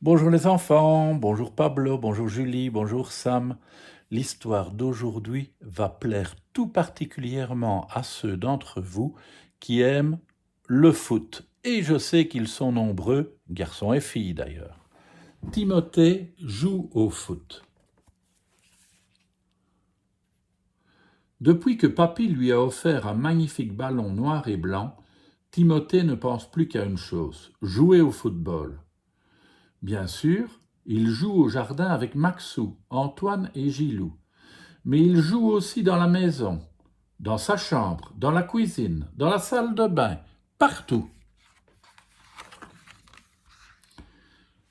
Bonjour les enfants, bonjour Pablo, bonjour Julie, bonjour Sam. L'histoire d'aujourd'hui va plaire tout particulièrement à ceux d'entre vous qui aiment le foot. Et je sais qu'ils sont nombreux, garçons et filles d'ailleurs. Timothée joue au foot. Depuis que papy lui a offert un magnifique ballon noir et blanc, Timothée ne pense plus qu'à une chose, jouer au football. Bien sûr, il joue au jardin avec Maxou, Antoine et Gilou. Mais il joue aussi dans la maison, dans sa chambre, dans la cuisine, dans la salle de bain, partout.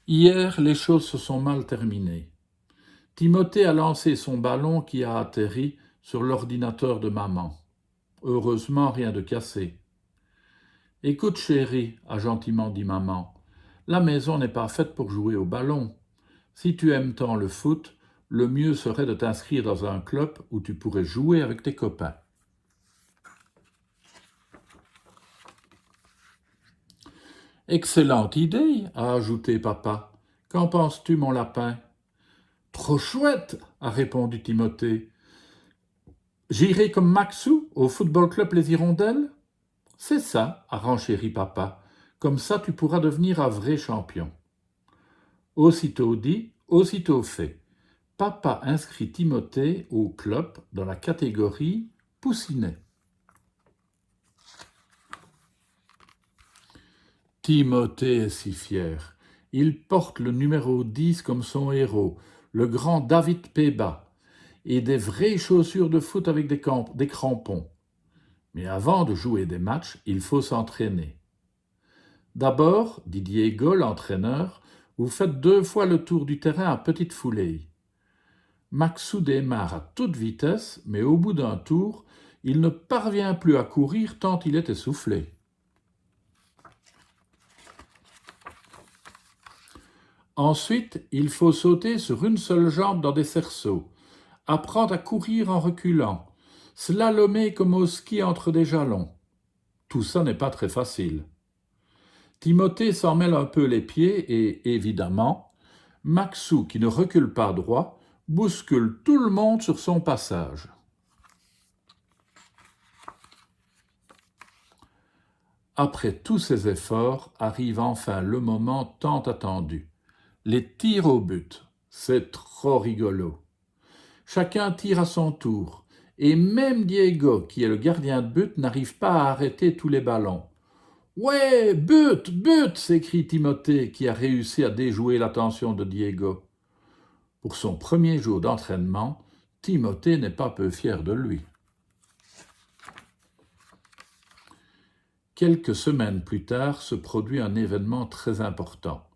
Hier, les choses se sont mal terminées. Timothée a lancé son ballon qui a atterri sur l'ordinateur de maman. Heureusement, rien de cassé. Écoute, chérie, a gentiment dit maman, la maison n'est pas faite pour jouer au ballon. Si tu aimes tant le foot, le mieux serait de t'inscrire dans un club où tu pourrais jouer avec tes copains. Excellente idée, a ajouté papa. Qu'en penses-tu, mon lapin? Trop chouette, a répondu Timothée. J'irai comme Maxou au football club Les Hirondelles? C'est ça, a renchéri papa. Comme ça, tu pourras devenir un vrai champion. Aussitôt dit, aussitôt fait. Papa inscrit Timothée au club dans la catégorie Poussinet. Timothée est si fier. Il porte le numéro 10 comme son héros, le grand David Péba, et des vraies chaussures de foot avec des crampons. Mais avant de jouer des matchs, il faut s'entraîner. D'abord, dit Diego, l'entraîneur, vous faites 2 fois le tour du terrain à petite foulée. Maxou démarre à toute vitesse, mais au bout d'un tour, il ne parvient plus à courir tant il est essoufflé. Ensuite, il faut sauter sur une seule jambe dans des cerceaux, apprendre à courir en reculant, slalomer comme au ski entre des jalons. Tout ça n'est pas très facile. Timothée s'en mêle un peu les pieds et, évidemment, Maxou, qui ne recule pas droit, bouscule tout le monde sur son passage. Après tous ces efforts, arrive enfin le moment tant attendu. Les tirs au but. C'est trop rigolo. Chacun tire à son tour, et même Diego, qui est le gardien de but, n'arrive pas à arrêter tous les ballons. Ouais, but, but, s'écrie Timothée, qui a réussi à déjouer l'attention de Diego. Pour son premier jour d'entraînement, Timothée n'est pas peu fier de lui. Quelques semaines plus tard se produit un événement très important.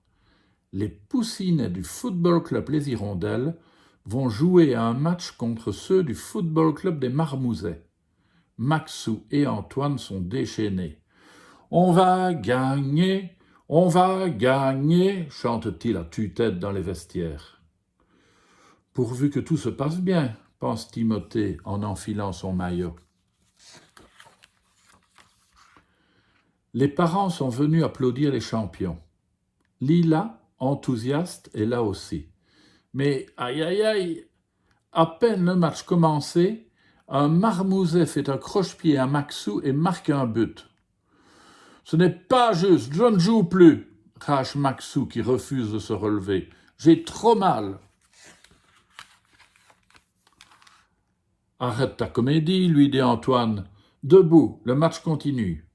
Les Poussinets du Football Club Les Hirondelles vont jouer à un match contre ceux du Football Club des Marmousets. Maxou et Antoine sont déchaînés. « On va gagner, chante-t-il à tue-tête dans les vestiaires. Pourvu que tout se passe bien, pense Timothée en enfilant son maillot. Les parents sont venus applaudir les champions. Lila, enthousiaste, est là aussi. Mais aïe aïe aïe, à peine le match commencé, un marmouset fait un croche-pied à Maxou et marque un but. Ce n'est pas juste, je ne joue plus, crache Maxou qui refuse de se relever. J'ai trop mal. Arrête ta comédie, lui dit Antoine. Debout, le match continue.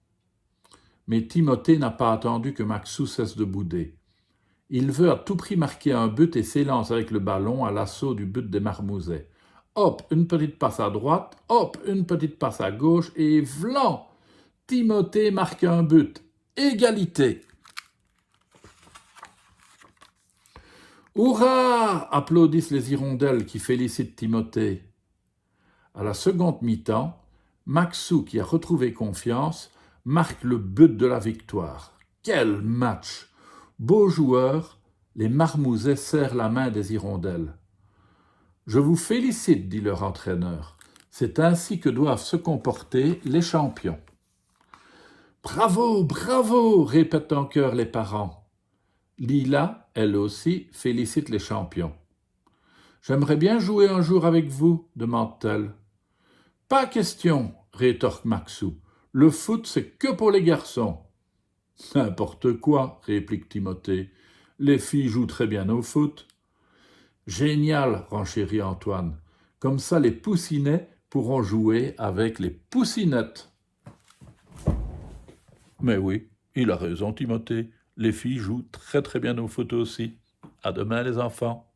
Mais Timothée n'a pas attendu que Maxou cesse de bouder. Il veut à tout prix marquer un but et s'élance avec le ballon à l'assaut du but des Marmousets. Hop, une petite passe à droite, hop, une petite passe à gauche, et vlan! Timothée marque un but. Égalité! Hurrah! Applaudissent les hirondelles qui félicitent Timothée. À la seconde mi-temps, Maxou, qui a retrouvé confiance, marque le but de la victoire. Quel match! Beaux joueurs, les Marmousets serrent la main des hirondelles. Je vous félicite, dit leur entraîneur. C'est ainsi que doivent se comporter les champions. Bravo, bravo, répètent en chœur les parents. Lila, elle aussi, félicite les champions. « J'aimerais bien jouer un jour avec vous, demande-t-elle. « Pas question, rétorque Maxou. Le foot, c'est que pour les garçons. N'importe quoi, réplique Timothée. Les filles jouent très bien au foot. Génial, renchérit Antoine. Comme ça, les poussinets pourront jouer avec les poussinettes. Mais oui, il a raison, Timothée. Les filles jouent très très bien au foot aussi. À demain, les enfants.